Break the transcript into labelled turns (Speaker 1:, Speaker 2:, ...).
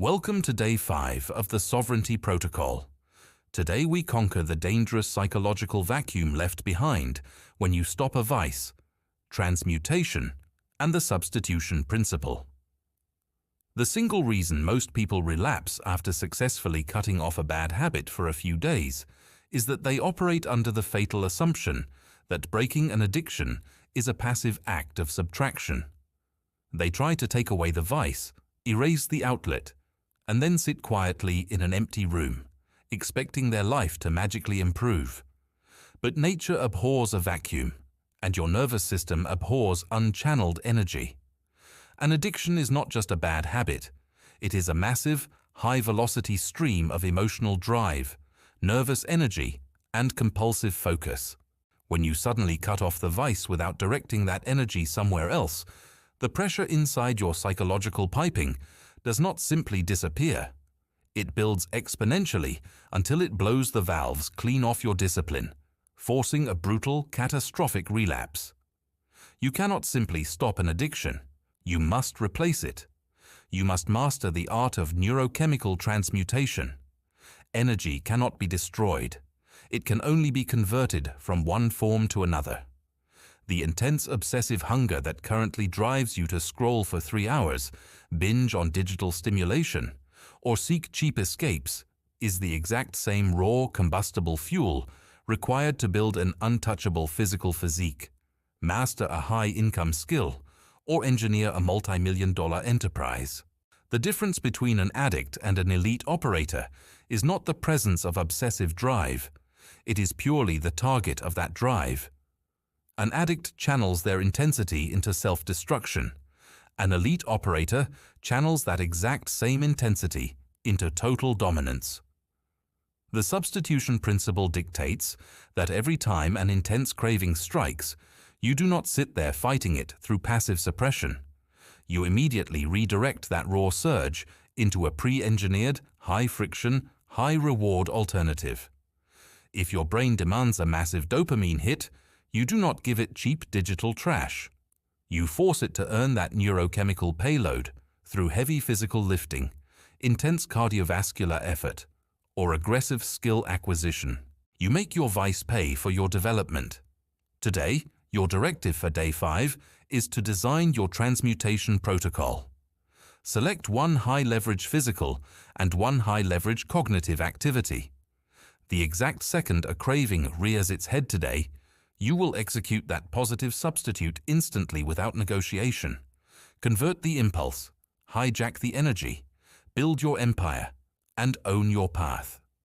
Speaker 1: Welcome to Day 5 of the Sovereignty Protocol. Today we conquer the dangerous psychological vacuum left behind when you stop a vice, transmutation, and the substitution principle. The single reason most people relapse after successfully cutting off a bad habit for a few days is that they operate under the fatal assumption that breaking an addiction is a passive act of subtraction. They try to take away the vice, erase the outlet, and then sit quietly in an empty room, expecting their life to magically improve. But nature abhors a vacuum, and your nervous system abhors unchanneled energy. An addiction is not just a bad habit. It is a massive, high-velocity stream of emotional drive, nervous energy, and compulsive focus. When you suddenly cut off the vice without directing that energy somewhere else, the pressure inside your psychological piping does not simply disappear. It builds exponentially until it blows the valves clean off your discipline, forcing a brutal, catastrophic relapse. You cannot simply stop an addiction. You must replace it. You must master the art of neurochemical transmutation. Energy cannot be destroyed. It can only be converted from one form to another. The intense obsessive hunger that currently drives you to scroll for 3 hours, binge on digital stimulation, or seek cheap escapes is the exact same raw, combustible fuel required to build an untouchable physical physique, master a high-income skill, or engineer a multi-million-dollar enterprise. The difference between an addict and an elite operator is not the presence of obsessive drive. It is purely the target of that drive. An addict channels their intensity into self-destruction. An elite operator channels that exact same intensity into total dominance. The substitution principle dictates that every time an intense craving strikes, you do not sit there fighting it through passive suppression. You immediately redirect that raw surge into a pre-engineered, high-friction, high-reward alternative. If your brain demands a massive dopamine hit, you do not give it cheap digital trash. You force it to earn that neurochemical payload through heavy physical lifting, intense cardiovascular effort, or aggressive skill acquisition. You make your vice pay for your development. Today, your directive for Day 5 is to design your transmutation protocol. Select one high-leverage physical and one high-leverage cognitive activity. The exact second a craving rears its head today, you will execute that positive substitute instantly without negotiation. Convert the impulse, hijack the energy, build your empire, and own your path.